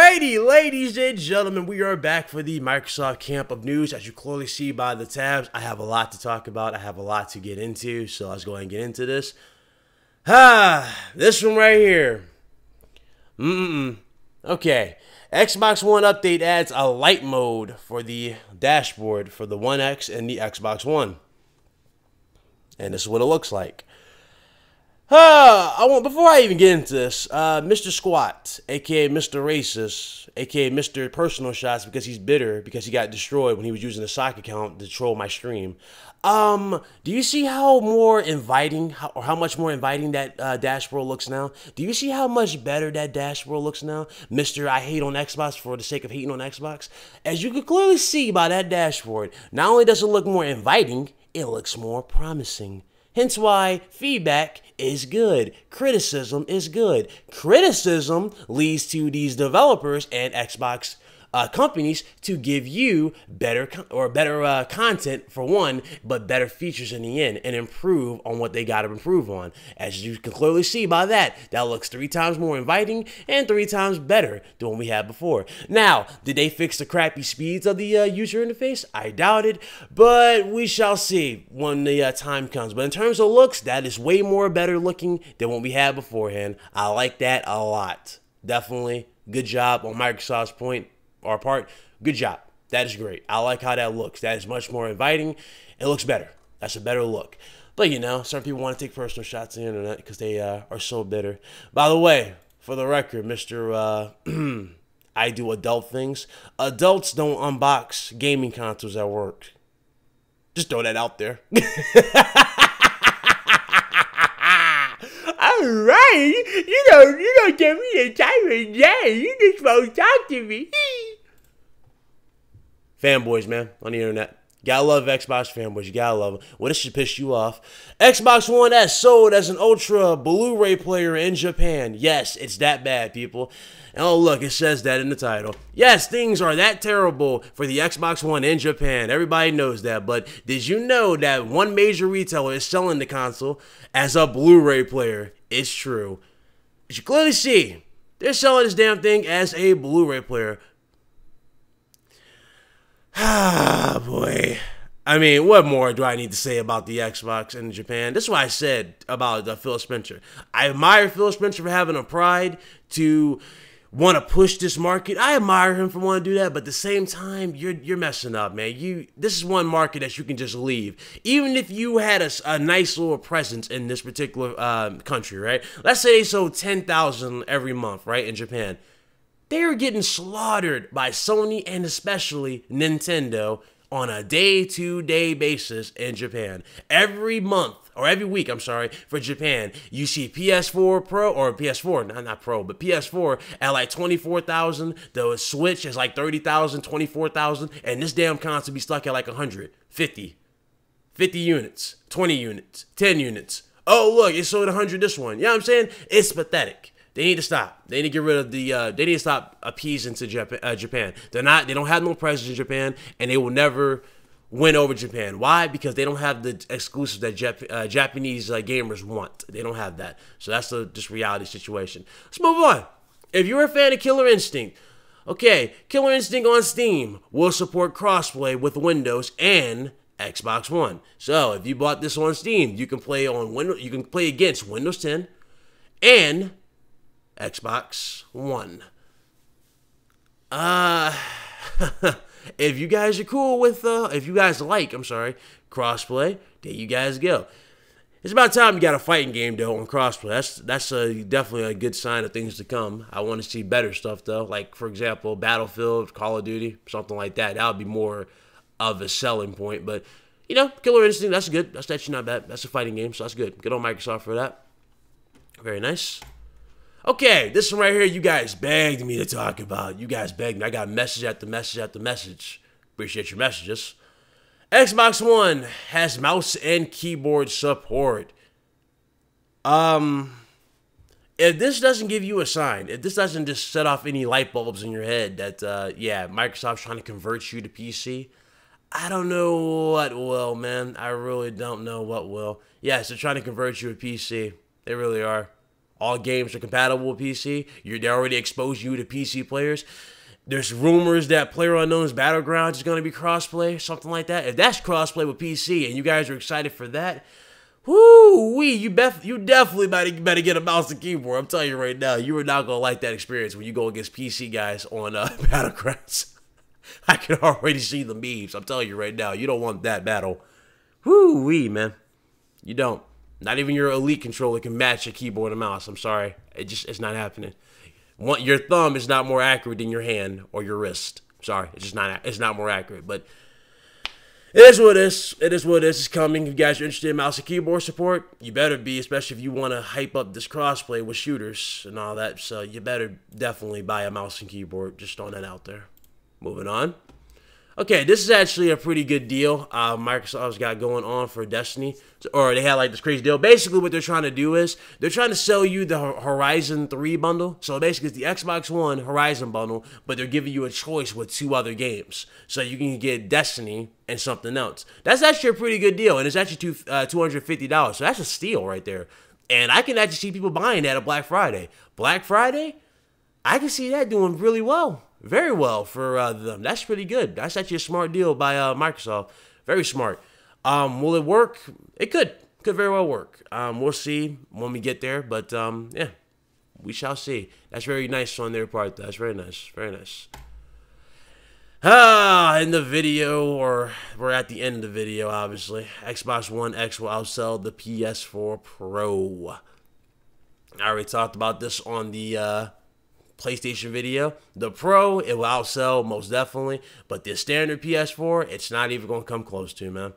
Alrighty, ladies and gentlemen, we are back for the Microsoft camp of news. As you clearly see by the tabs, I have a lot to talk about. I have a lot to get into, so let's go ahead and get into this. This one right here. Okay, Xbox One update adds a light mode for the dashboard for the One X and the Xbox One. And this is what it looks like. Before I even get into this, Mr. Squat, aka Mr. Racist, aka Mr. Personal Shots, because he's bitter because he got destroyed when he was using a sock account to troll my stream. Do you see how more inviting, how much more inviting that dashboard looks now? Do you see how much better that dashboard looks now, Mr. I hate on Xbox for the sake of hating on Xbox? As you can clearly see by that dashboard, not only does it look more inviting, it looks more promising. Hence why feedback is good. Criticism is good. Criticism leads to these developers and Xbox companies to give you better content for one, but better features in the end and improve on what they got to improve on. As you can clearly see by that, that looks 3 times more inviting and 3 times better than what we had before. Now, did they fix the crappy speeds of the user interface? I doubt it, but we shall see when the time comes. But in terms of looks, that is way more better looking than what we had beforehand. I like that a lot. Definitely good job on Microsoft's part. Good job. That is great. I like how that looks. That is much more inviting. It looks better. That's a better look. But you know, some people want to take personal shots on the internet because they are so bitter. By the way, for the record, Mr. I do adult things. Adults don't unbox gaming consoles at work. Just throw that out there. Alright, you don't give me the time of day. You just won't talk to me. Fanboys, man, on the internet. Gotta love Xbox fanboys. You gotta love them. Well, this should piss you off. Xbox One S sold as an Ultra Blu-ray player in Japan. Yes, it's that bad, people. And oh, look, it says that in the title. Yes, things are that terrible for the Xbox One in Japan. Everybody knows that. But did you know that one major retailer is selling the console as a Blu-ray player? It's true. As you clearly see, they're selling this damn thing as a Blu-ray player. Ah, boy. I mean, what more do I need to say about the Xbox in Japan? This is what I said about Phil Spencer. I admire Phil Spencer for having a pride to want to push this market. I admire him for wanting to do that, but at the same time, you're messing up, man. This is one market that you can just leave. Even if you had a nice little presence in this particular country, right? Let's say they sold 10,000 every month, right, in Japan. They are getting slaughtered by Sony and especially Nintendo on a day-to-day basis in Japan. Every month, or every week, I'm sorry, for Japan, you see PS4 Pro, or PS4, not Pro, but PS4 at like 24,000. The Switch is like 30,000, 24,000, and this damn console be stuck at like 100, 50 units, 20 units, 10 units. Oh, look, it sold 100 this one. You know what I'm saying? It's pathetic. They need to stop. They need to get rid of the. They need to stop appeasing to Japan. They don't have no presence in Japan, and they will never win over Japan. Why? Because they don't have the exclusives that Japanese gamers want. They don't have that. So that's the just reality situation. Let's move on. If you're a fan of Killer Instinct, okay, Killer Instinct on Steam will support crossplay with Windows and Xbox One. So if you bought this on Steam, you can play on Windows. You can play against Windows 10 and Xbox One. If you guys are cool with, if you guys like, crossplay, there you guys go. It's about time you got a fighting game, though, on crossplay. That's definitely a good sign of things to come. I want to see better stuff, though. Like, for example, Battlefield, Call of Duty, something like that. That would be more of a selling point. But, you know, Killer Instinct, that's good. That's actually not bad. That's a fighting game, so that's good. Good on Microsoft for that. Very nice. Okay, this one right here, you guys begged me to talk about. You guys begged me. I got message after message after message. Appreciate your messages. Xbox One has mouse and keyboard support. If this doesn't give you a sign, if this doesn't just set off any light bulbs in your head that, yeah, Microsoft's trying to convert you to PC, I don't know what will, man. I really don't know what will. Yes, they're trying to convert you to PC. They really are. All games are compatible with PC. They already exposed you to PC players. There's rumors that PlayerUnknown's Battlegrounds is going to be crossplay, something like that. If that's crossplay with PC and you guys are excited for that, whoo-wee, you definitely better get a mouse and keyboard. I'm telling you right now, you are not going to like that experience when you go against PC guys on Battlegrounds. I can already see the memes. I'm telling you right now, you don't want that battle. Whoo-wee, man. You don't. Not even your Elite controller can match a keyboard and mouse. I'm sorry. It's not happening. Your thumb is not more accurate than your hand or your wrist. Sorry, it's not more accurate. But it is what it is. It is what it is. It's coming. If you guys are interested in mouse and keyboard support, you better be, especially if you want to hype up this crossplay with shooters and all that. So you better definitely buy a mouse and keyboard. Just throwing that out there. Moving on. Okay, this is actually a pretty good deal Microsoft's got going on for Destiny. Or they had like this crazy deal. Basically, what they're trying to do is they're trying to sell you the Horizon 3 bundle. So basically, it's the Xbox One Horizon bundle, but they're giving you a choice with 2 other games. So you can get Destiny and something else. That's actually a pretty good deal, and it's actually $250. So that's a steal right there. And I can actually see people buying that at Black Friday. Black Friday, I can see that doing really well. Very well for them. That's pretty good. That's actually a smart deal by Microsoft. Very smart. Will it work? It could. Could very well work. We'll see when we get there. But, yeah, we shall see. That's very nice on their part. That's very nice. Very nice. In the video, or we're at the end of the video, obviously. Xbox One X will outsell the PS4 Pro. I already talked about this on the PlayStation video. The Pro, it will outsell most definitely, but the standard PS4, it's not even going to come close to, man.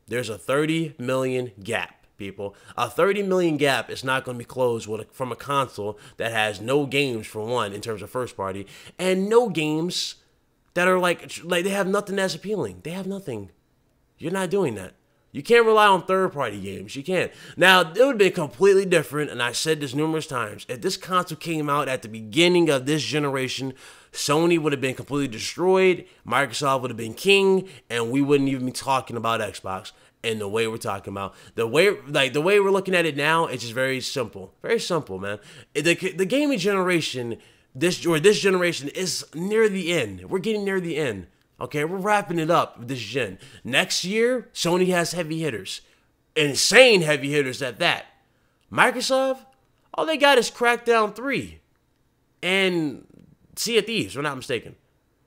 There's a 30 million gap, people. A 30 million gap is not going to be closed from a console that has no games, for one, in terms of first party, and no games that are like they have nothing that's appealing. They have nothing. You're not doing that. You can't rely on third-party games. You can't. Now, it would have been completely different, and I said this numerous times. If this console came out at the beginning of this generation, Sony would have been completely destroyed, Microsoft would have been king, and we wouldn't even be talking about Xbox in the way we're talking about. The way we're looking at it now, it's just very simple. Very simple, man. The gaming generation, this generation is near the end. We're getting near the end. Okay, we're wrapping it up this gen. Next year, Sony has heavy hitters. Insane heavy hitters at that. Microsoft, all they got is Crackdown 3. And Sea of Thieves, if I'm not mistaken.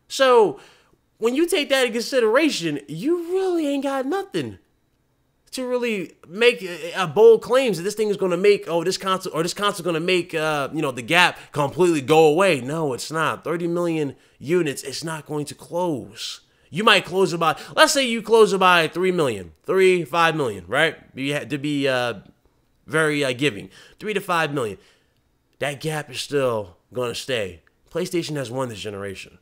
So, when you take that into consideration, you really ain't got nothing to really make a bold claims that this thing is going to make, this console going to make, the gap completely go away. No, it's not. 30 million units, it's not going to close. You might close it by, let's say you close it by 3 million, 5 million, right? To be very giving. 3 to 5 million. That gap is still going to stay. PlayStation has won this generation.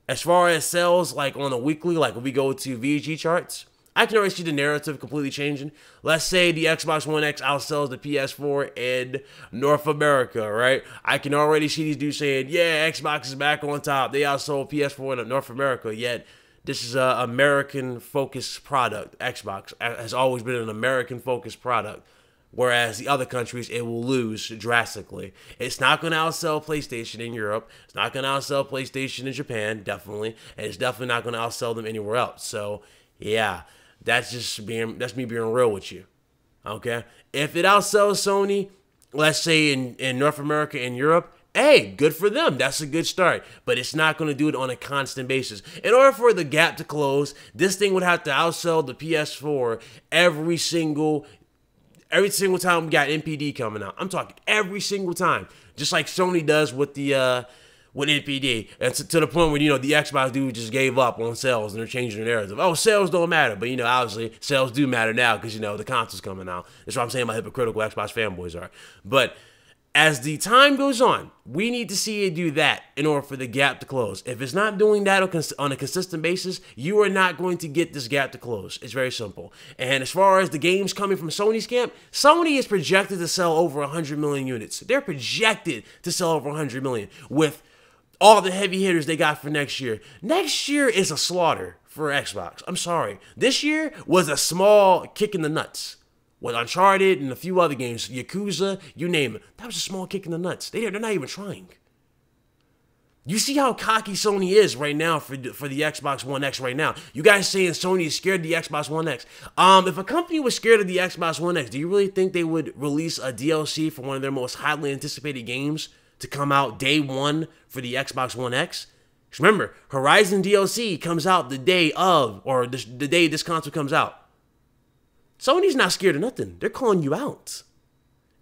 As far as sales, like on a weekly, like when we go to VG charts, I can already see the narrative completely changing. Let's say the Xbox One X outsells the PS4 in North America, right? I can already see these dudes saying, yeah, Xbox is back on top. They outsold PS4 in North America, yet this is an American-focused product. Xbox has always been an American-focused product, whereas the other countries, it will lose drastically. It's not going to outsell PlayStation in Europe. It's not going to outsell PlayStation in Japan, definitely. And it's definitely not going to outsell them anywhere else. So, yeah. That's me being real with you, okay? If it outsells Sony, let's say in North America and Europe, hey, good for them. That's a good start. But it's not going to do it on a constant basis. In order for the gap to close, this thing would have to outsell the PS4 every single time we got NPD coming out. I'm talking every single time, just like Sony does with the with NPD, and to the point where, the Xbox dude just gave up on sales and they're changing the narrative. Oh, sales don't matter, but, obviously sales do matter now because, the console's coming out. That's what I'm saying, my hypocritical Xbox fanboys are. But as the time goes on, we need to see it do that in order for the gap to close. If it's not doing that on a consistent basis, you are not going to get this gap to close. It's very simple. And as far as the games coming from Sony's camp, Sony is projected to sell over 100 million units. They're projected to sell over 100 million with all the heavy hitters they got for next year. Next year is a slaughter for Xbox. I'm sorry. This year was a small kick in the nuts. with Uncharted and a few other games, Yakuza, you name it. That was a small kick in the nuts. They're not even trying. You see how cocky Sony is right now for the Xbox One X right now. You guys saying Sony is scared of the Xbox One X. If a company was scared of the Xbox One X, do you really think they would release a DLC for one of their most highly anticipated games to come out day one for the Xbox One X? Because remember, Horizon DLC comes out the day of, or the day this console comes out. Sony's not scared of nothing. They're calling you out.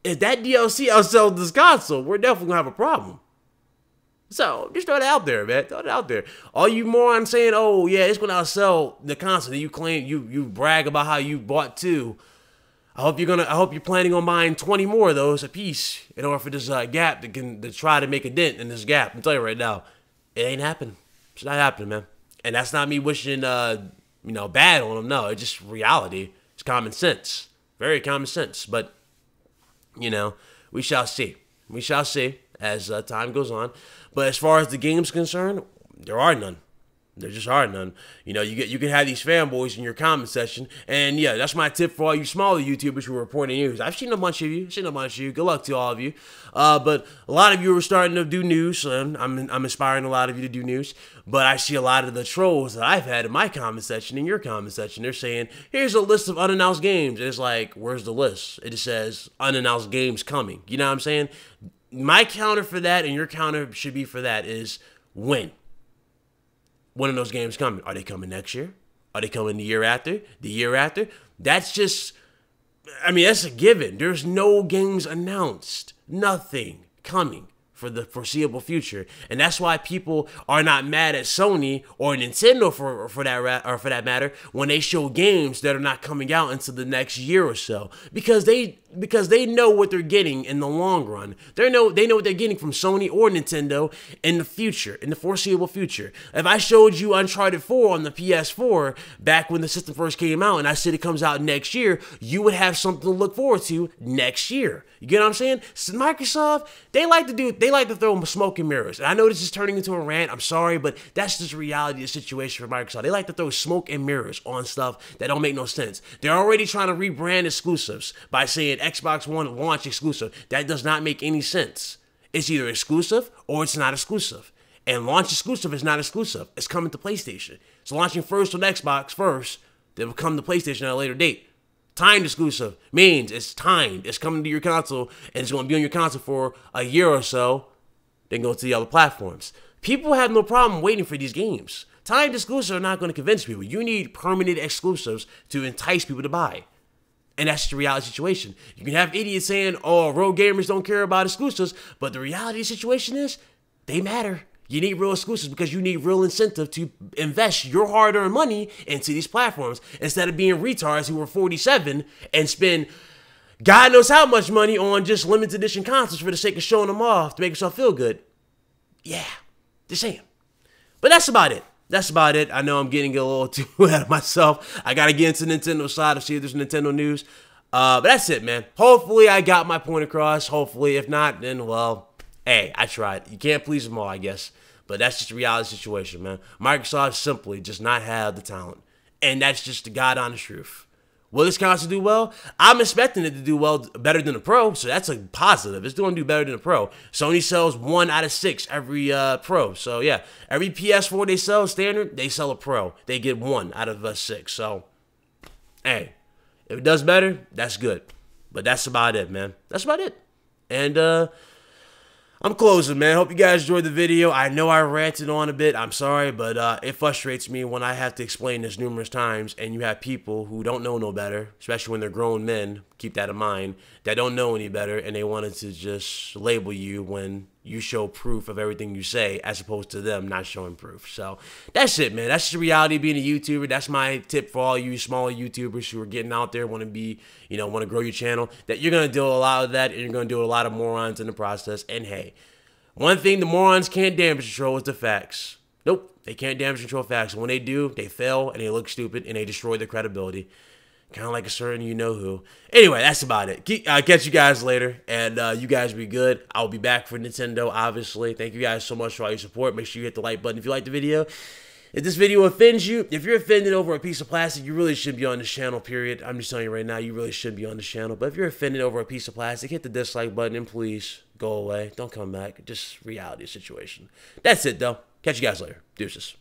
If that DLC outsells this console, we're definitely going to have a problem. So, just throw it out there, man. Throw it out there. All you morons saying, oh, yeah, it's going to outsell the console, and you claim, you brag about how you bought 2. I hope you're planning on buying 20 more of those a piece in order for this gap to try to make a dent in this gap. I'm telling you right now, it ain't happening. It's not happening, man. And that's not me wishing, bad on them. No, it's just reality. It's common sense. Very common sense. But, we shall see. We shall see as time goes on. But as far as the game's concerned, there are none. There just are none. You can have these fanboys in your comment section. And yeah, that's my tip for all you smaller YouTubers who are reporting news. I've seen a bunch of you. Good luck to all of you. But a lot of you are starting to do news. And I'm inspiring a lot of you to do news. But I see a lot of the trolls that I've had in my comment section, in your comment section. They're saying, here's a list of unannounced games. And it's like, where's the list? It just says unannounced games coming. You know what I'm saying? My counter for that, and your counter should be for that, is when. When are those games coming? Are they coming next year? Are they coming the year after? The year after? That's just, that's a given. There's no games announced. Nothing coming for the foreseeable future. And that's why people are not mad at Sony or Nintendo for that matter when they show games that are not coming out until the next year or so. Because they know what they're getting in the long run. They know what they're getting from Sony or Nintendo in the future, in the foreseeable future. If I showed you Uncharted 4 on the PS4 back when the system first came out and I said it comes out next year, you would have something to look forward to next year. You get what I'm saying? So Microsoft, they like to throw smoke and mirrors. And I know this is turning into a rant. I'm sorry, but that's just the reality of the situation for Microsoft. They like to throw smoke and mirrors on stuff that don't make no sense. They're already trying to rebrand exclusives by saying Xbox One launch exclusive. That does not make any sense. It's either exclusive or it's not exclusive. And launch exclusive is not exclusive. It's coming to PlayStation. It's launching first on Xbox first, then will come to PlayStation at a later date. Timed exclusive means it's timed. It's coming to your console, and it's going to be on your console for a year or so, then go to the other platforms. People have no problem waiting for these games. Timed exclusives are not going to convince people. You need permanent exclusives to entice people to buy. And that's the reality situation. You can have idiots saying, oh, road gamers don't care about exclusives, but the reality of the situation is they matter. You need real exclusives because you need real incentive to invest your hard-earned money into these platforms instead of being retards who are 47 and spend God knows how much money on just limited edition consoles for the sake of showing them off to make yourself feel good. Yeah, just saying. But that's about it. That's about it. I know I'm getting a little too ahead of myself. I got to get into Nintendo side to see if there's Nintendo news. But that's it, man. Hopefully I got my point across. Hopefully. If not, then, well, hey, I tried. You can't please them all, I guess. But that's just the reality situation, man. Microsoft simply does not have the talent. And that's just the God-honest truth. Will this console do well? I'm expecting it to do well, better than the Pro, so that's a positive. It's going to do better than the Pro. Sony sells 1 out of 6 every Pro. So, yeah, every PS4 they sell standard, they sell a Pro. They get 1 out of 6. So, hey, if it does better, that's good. But that's about it, man. That's about it. And, I'm closing, man. Hope you guys enjoyed the video. I know I ranted on a bit. I'm sorry, but it frustrates me when I have to explain this numerous times and you have people who don't know no better, especially when they're grown men, keep that in mind, that don't know any better and they wanted to just label you when you show proof of everything you say as opposed to them not showing proof. So that's it, man. That's just the reality of being a YouTuber. That's my tip for all you smaller YouTubers who are getting out there, want to be, want to grow your channel, that you're going to deal with a lot of that and you're going to deal with a lot of morons in the process. And hey, one thing the morons can't damage control is the facts. Nope, they can't damage control facts. And when they do, they fail and they look stupid and they destroy their credibility. Kind of like a certain you-know-who. Anyway, that's about it. Catch you guys later, and you guys be good. I'll be back for Nintendo, obviously. Thank you guys so much for all your support. Make sure you hit the like button if you liked the video. If this video offends you, if you're offended over a piece of plastic, you really shouldn't be on this channel, period. I'm just telling you right now, you really shouldn't be on this channel. But if you're offended over a piece of plastic, hit the dislike button and please go away. Don't come back. Just reality situation. That's it, though. Catch you guys later. Deuces.